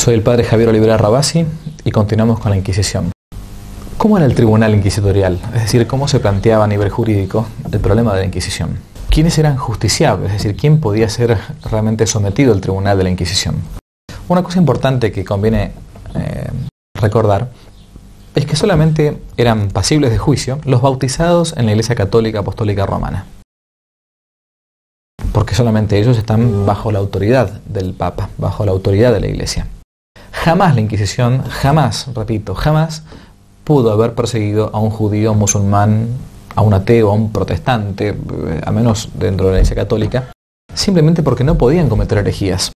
Soy el padre Javier Olivera Rabasi y continuamos con la Inquisición. ¿Cómo era el tribunal inquisitorial? Es decir, ¿cómo se planteaba a nivel jurídico el problema de la Inquisición? ¿Quiénes eran justiciables? Es decir, ¿quién podía ser realmente sometido al tribunal de la Inquisición? Una cosa importante que conviene recordar es que solamente eran pasibles de juicio los bautizados en la Iglesia Católica Apostólica Romana. Porque solamente ellos están bajo la autoridad del Papa, bajo la autoridad de la Iglesia. Jamás la Inquisición, jamás, repito, jamás pudo haber perseguido a un judío, musulmán, a un ateo, a un protestante, a menos dentro de la Iglesia Católica, simplemente porque no podían cometer herejías.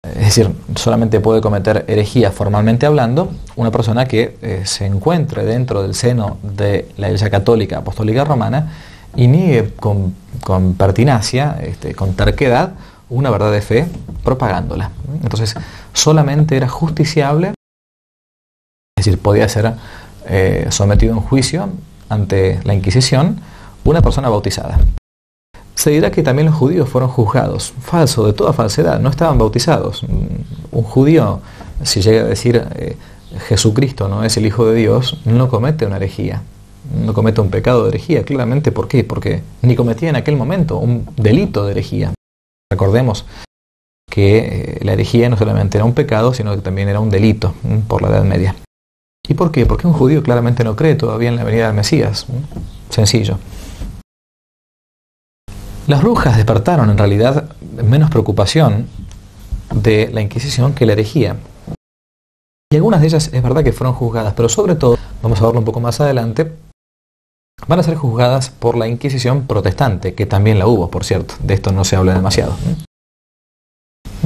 Es decir, solamente puede cometer herejía formalmente hablando una persona que se encuentre dentro del seno de la Iglesia Católica Apostólica Romana y niegue con pertinacia, con terquedad, una verdad de fe propagándola. Entonces, solamente era justiciable, es decir, podía ser sometido a un juicio ante la Inquisición una persona bautizada. Se dirá que también los judíos fueron juzgados. Falso, de toda falsedad, no estaban bautizados. Un judío, si llega a decir Jesucristo no es el Hijo de Dios, no comete una herejía, no comete un pecado de herejía. Claramente, ¿por qué? Porque ni cometía en aquel momento un delito de herejía. Recordemos que la herejía no solamente era un pecado, sino que también era un delito por la Edad Media. ¿Y por qué? Porque un judío claramente no cree todavía en la venida del Mesías. Sencillo. Las brujas despertaron en realidad menos preocupación de la Inquisición que la herejía. Y algunas de ellas es verdad que fueron juzgadas, pero sobre todo, vamos a verlo un poco más adelante, van a ser juzgadas por la Inquisición protestante, que también la hubo, por cierto. De esto no se habla demasiado.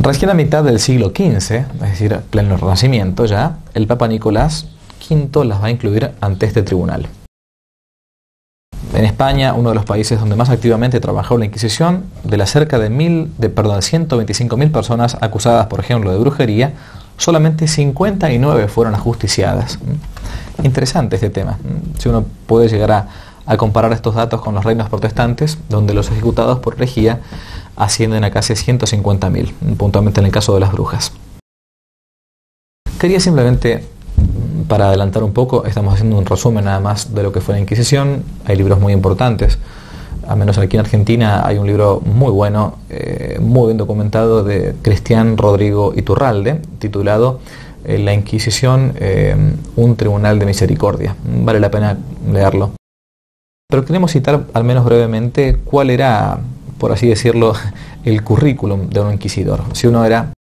Recién a mitad del siglo XV, es decir, pleno Renacimiento ya, el Papa Nicolás V las va a incluir ante este tribunal. En España, uno de los países donde más activamente trabajó la Inquisición, de las cerca de 125.000 personas acusadas, por ejemplo, de brujería, solamente 59 fueron ajusticiadas. Interesante este tema. Si uno puede llegar a comparar estos datos con los reinos protestantes, donde los ejecutados por herejía ascienden a casi 150.000, puntualmente en el caso de las brujas. Quería simplemente, para adelantar un poco, estamos haciendo un resumen nada más de lo que fue la Inquisición. Hay libros muy importantes, al menos aquí en Argentina hay un libro muy bueno, muy bien documentado, de Cristian Rodrigo Iturralde, titulado La Inquisición, un tribunal de misericordia. Vale la pena leerlo. Pero queremos citar al menos brevemente cuál era, por así decirlo, el currículum de un inquisidor. Si uno era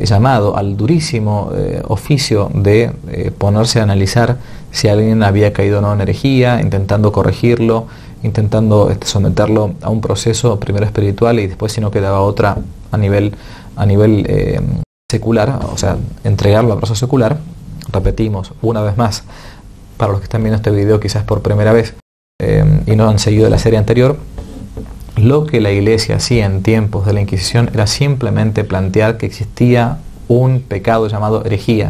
llamado al durísimo oficio de ponerse a analizar si alguien había caído o no en herejía, intentando corregirlo, intentando someterlo a un proceso primero espiritual y después, si no quedaba otra, a nivel secular, o sea, entregarlo al proceso secular. Repetimos una vez más, para los que están viendo este video quizás por primera vez y no han seguido la serie anterior, lo que la Iglesia hacía en tiempos de la Inquisición era simplemente plantear que existía un pecado llamado herejía.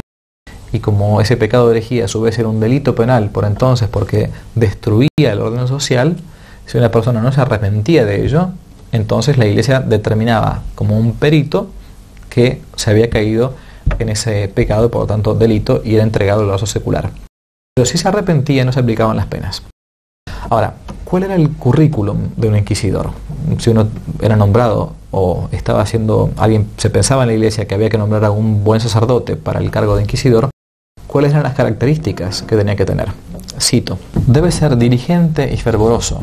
Y como ese pecado de herejía a su vez era un delito penal por entonces, porque destruía el orden social, si una persona no se arrepentía de ello, entonces la Iglesia determinaba como un perito que se había caído en ese pecado, por lo tanto delito, y era entregado al lazo secular. Pero si se arrepentía no se aplicaban las penas. Ahora, ¿cuál era el currículum de un inquisidor? Si uno era nombrado o estaba haciendo, alguien se pensaba en la Iglesia que había que nombrar a un buen sacerdote para el cargo de inquisidor, ¿cuáles eran las características que tenía que tener? Cito: debe ser diligente y fervoroso.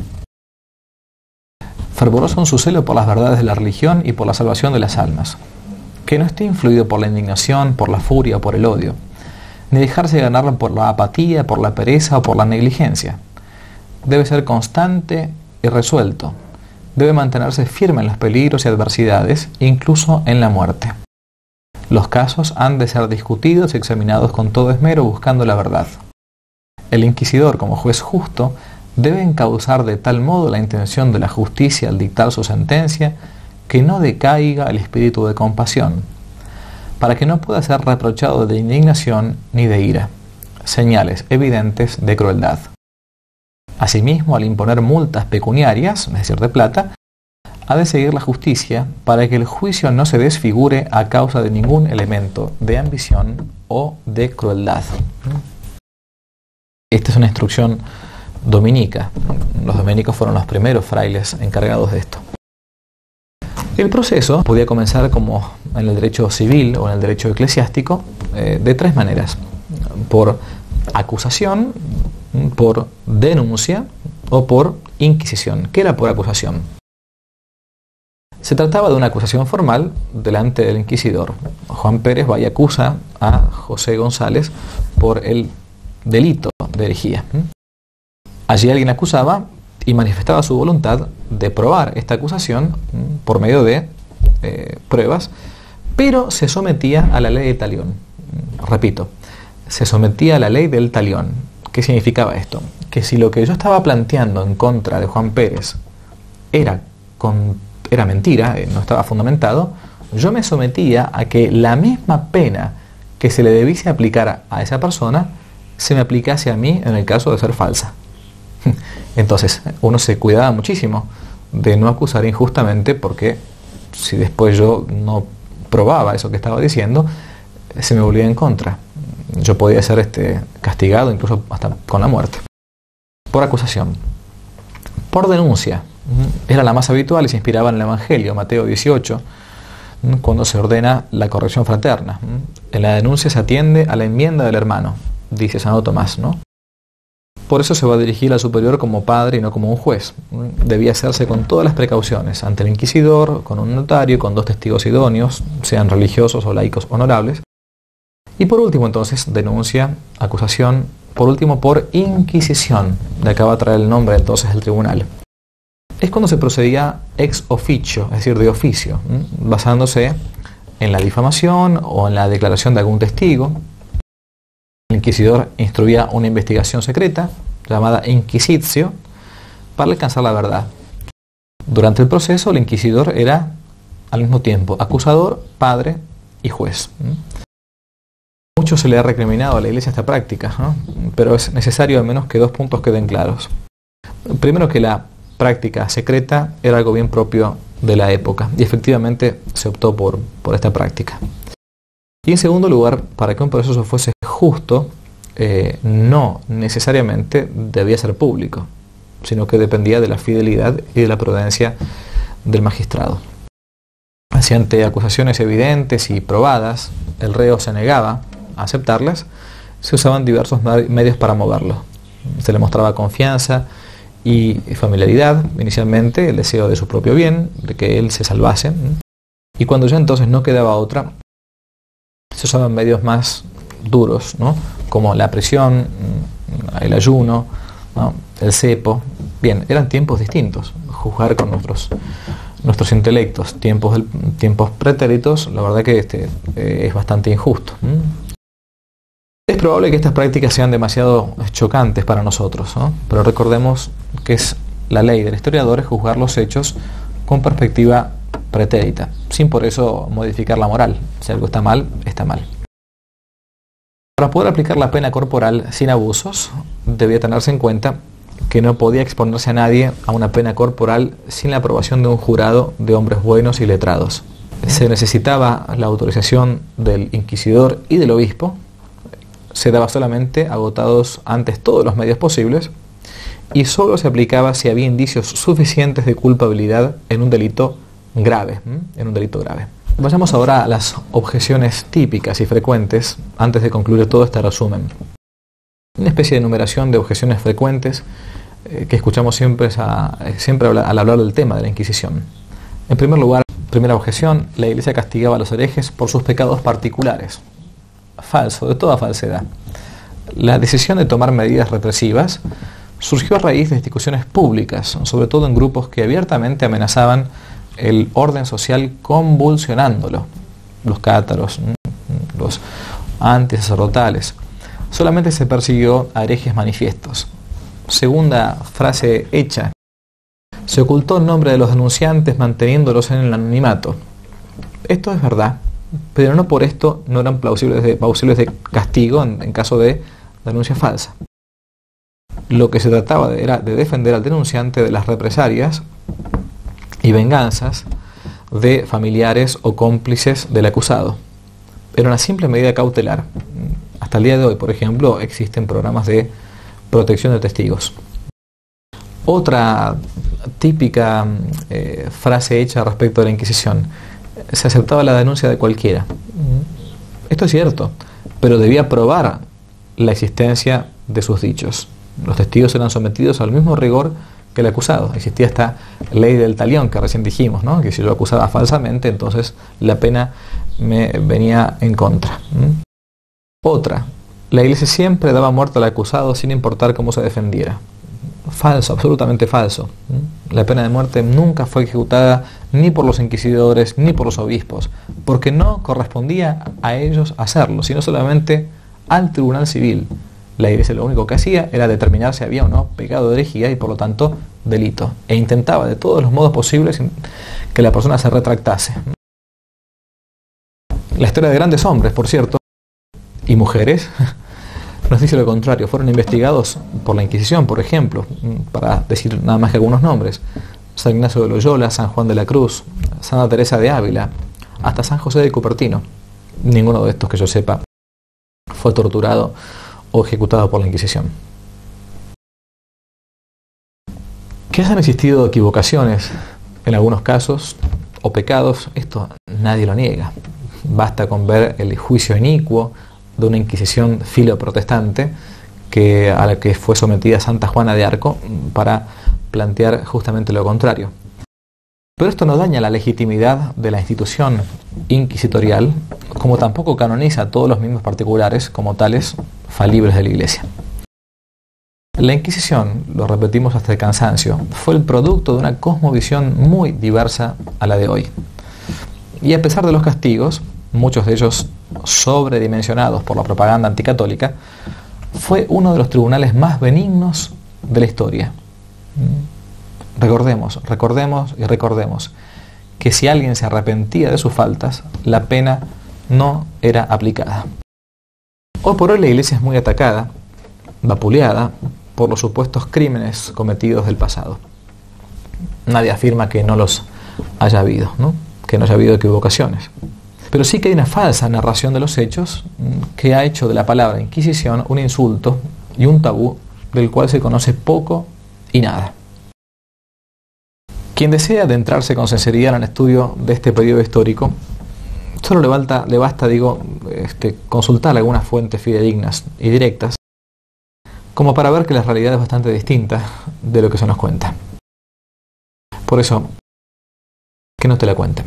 Fervoroso en su celo por las verdades de la religión y por la salvación de las almas. Que no esté influido por la indignación, por la furia o por el odio, ni dejarse ganar por la apatía, por la pereza o por la negligencia. Debe ser constante y resuelto. Debe mantenerse firme en los peligros y adversidades, incluso en la muerte. Los casos han de ser discutidos y examinados con todo esmero, buscando la verdad. El inquisidor, como juez justo, debe encauzar de tal modo la intención de la justicia al dictar su sentencia, que no decaiga el espíritu de compasión, para que no pueda ser reprochado de indignación ni de ira, señales evidentes de crueldad. Asimismo, al imponer multas pecuniarias, es decir, de plata, ha de seguir la justicia para que el juicio no se desfigure a causa de ningún elemento de ambición o de crueldad. Esta es una instrucción dominica. Los dominicos fueron los primeros frailes encargados de esto. El proceso podía comenzar como en el derecho civil o en el derecho eclesiástico de tres maneras: por acusación, por denuncia o por inquisición. ¿Qué era por acusación? Se trataba de una acusación formal delante del inquisidor. Juan Pérez va y acusa a José González por el delito de herejía. Allí alguien acusaba y manifestaba su voluntad de probar esta acusación por medio de pruebas, pero se sometía a la ley de talión. Repito, se sometía a la ley del talión. ¿Qué significaba esto? Que si lo que yo estaba planteando en contra de Juan Pérez era mentira, no estaba fundamentado, yo me sometía a que la misma pena que se le debiese aplicar a esa persona se me aplicase a mí en el caso de ser falsa. Entonces, uno se cuidaba muchísimo de no acusar injustamente, porque si después yo no probaba eso que estaba diciendo, se me volvía en contra. Yo podía ser castigado incluso hasta con la muerte. Por acusación. Por denuncia. Era la más habitual y se inspiraba en el Evangelio, Mateo 18, cuando se ordena la corrección fraterna. En la denuncia se atiende a la enmienda del hermano, dice Santo Tomás, ¿no? Por eso se va a dirigir al superior como padre y no como un juez. Debía hacerse con todas las precauciones, ante el inquisidor, con un notario, con 2 testigos idóneos, sean religiosos o laicos honorables. Y por último, entonces, denuncia, acusación, por último, por inquisición. De acá va a traer el nombre entonces del tribunal. Es cuando se procedía ex officio, es decir, de oficio, basándose en la difamación o en la declaración de algún testigo. El inquisidor instruía una investigación secreta, llamada inquisitio, para alcanzar la verdad. Durante el proceso, el inquisidor era al mismo tiempo acusador, padre y juez. Mucho se le ha recriminado a la Iglesia esta práctica, ¿no? Pero es necesario al menos que 2 puntos queden claros. Primero, que la práctica secreta era algo bien propio de la época y efectivamente se optó por esta práctica. Y en segundo lugar, para que un proceso fuese justo, no necesariamente debía ser público, sino que dependía de la fidelidad y de la prudencia del magistrado. Si ante acusaciones evidentes y probadas el reo se negaba a aceptarlas, se usaban diversos medios para moverlo. Se le mostraba confianza y familiaridad, inicialmente el deseo de su propio bien, de que él se salvase, y cuando ya entonces no quedaba otra, se usaban medios más duros, ¿no? Como la prisión, el ayuno, ¿no? El cepo. Bien, eran tiempos distintos. Juzgar con nuestros intelectos, tiempos pretéritos, la verdad que es bastante injusto. Es probable que estas prácticas sean demasiado chocantes para nosotros, ¿no? Pero recordemos que es la ley del historiador es juzgar los hechos con perspectiva pretérita, sin por eso modificar la moral. Si algo está mal, está mal. Para poder aplicar la pena corporal sin abusos, debía tenerse en cuenta que no podía exponerse a nadie a una pena corporal sin la aprobación de un jurado de hombres buenos y letrados. Se necesitaba la autorización del inquisidor y del obispo. Se daba solamente agotados antes todos los medios posibles y solo se aplicaba si había indicios suficientes de culpabilidad en un delito grave. Vayamos ahora a las objeciones típicas y frecuentes antes de concluir todo este resumen. Una especie de enumeración de objeciones frecuentes que escuchamos siempre al hablar del tema de la Inquisición. En primer lugar, primera objeción, la Iglesia castigaba a los herejes por sus pecados particulares. Falso, de toda falsedad. La decisión de tomar medidas represivas surgió a raíz de discusiones públicas, sobre todo en grupos que abiertamente amenazaban el orden social convulsionándolo. Los cátaros, los antisacerdotales. Solamente se persiguió a herejes manifiestos. Segunda frase hecha. Se ocultó el nombre de los denunciantes manteniéndolos en el anonimato. Esto es verdad, pero no por esto no eran plausibles de castigo en caso de denuncia falsa. Lo que se trataba era de defender al denunciante de las represalias y venganzas de familiares o cómplices del acusado. Era una simple medida cautelar. Hasta el día de hoy, por ejemplo, existen programas de protección de testigos. Otra típica frase hecha respecto a la Inquisición: se aceptaba la denuncia de cualquiera. Esto es cierto, pero debía probar la existencia de sus dichos. Los testigos eran sometidos al mismo rigor que el acusado. Existía esta ley del talión que recién dijimos, ¿no? Que si yo acusaba falsamente, entonces la pena me venía en contra. Otra: la Iglesia siempre daba muerte al acusado sin importar cómo se defendiera. Falso, absolutamente falso. La pena de muerte nunca fue ejecutada ni por los inquisidores ni por los obispos, porque no correspondía a ellos hacerlo, sino solamente al tribunal civil. La Iglesia lo único que hacía era determinar si había o no pecado de herejía y por lo tanto delito, e intentaba de todos los modos posibles que la persona se retractase. La historia de grandes hombres, por cierto, y mujeres, nos dice lo contrario. Fueron investigados por la Inquisición, por ejemplo, para decir nada más que algunos nombres: San Ignacio de Loyola, San Juan de la Cruz, Santa Teresa de Ávila, hasta San José de Cupertino. Ninguno de estos que yo sepa fue torturado o ejecutado por la Inquisición. Que hayan existido equivocaciones en algunos casos o pecados, esto nadie lo niega. Basta con ver el juicio inicuo de una Inquisición filo-protestante a la que fue sometida Santa Juana de Arco para plantear justamente lo contrario. Pero esto no daña la legitimidad de la institución inquisitorial, como tampoco canoniza a todos los miembros particulares como tales falibles de la Iglesia. La Inquisición, lo repetimos hasta el cansancio, fue el producto de una cosmovisión muy diversa a la de hoy. Y a pesar de los castigos, muchos de ellos sobredimensionados por la propaganda anticatólica, fue uno de los tribunales más benignos de la historia. Recordemos y recordemos que si alguien se arrepentía de sus faltas, la pena no era aplicada. Hoy por hoy la Iglesia es muy atacada, vapuleada, por los supuestos crímenes cometidos del pasado. Nadie afirma que no los haya habido, ¿no? Que no haya habido equivocaciones. Pero sí que hay una falsa narración de los hechos que ha hecho de la palabra Inquisición un insulto y un tabú del cual se conoce poco y nada. Quien desea adentrarse con sinceridad en el estudio de este periodo histórico, solo le basta consultar algunas fuentes fidedignas y directas, como para ver que la realidad es bastante distinta de lo que se nos cuenta. Por eso, que no te la cuenten.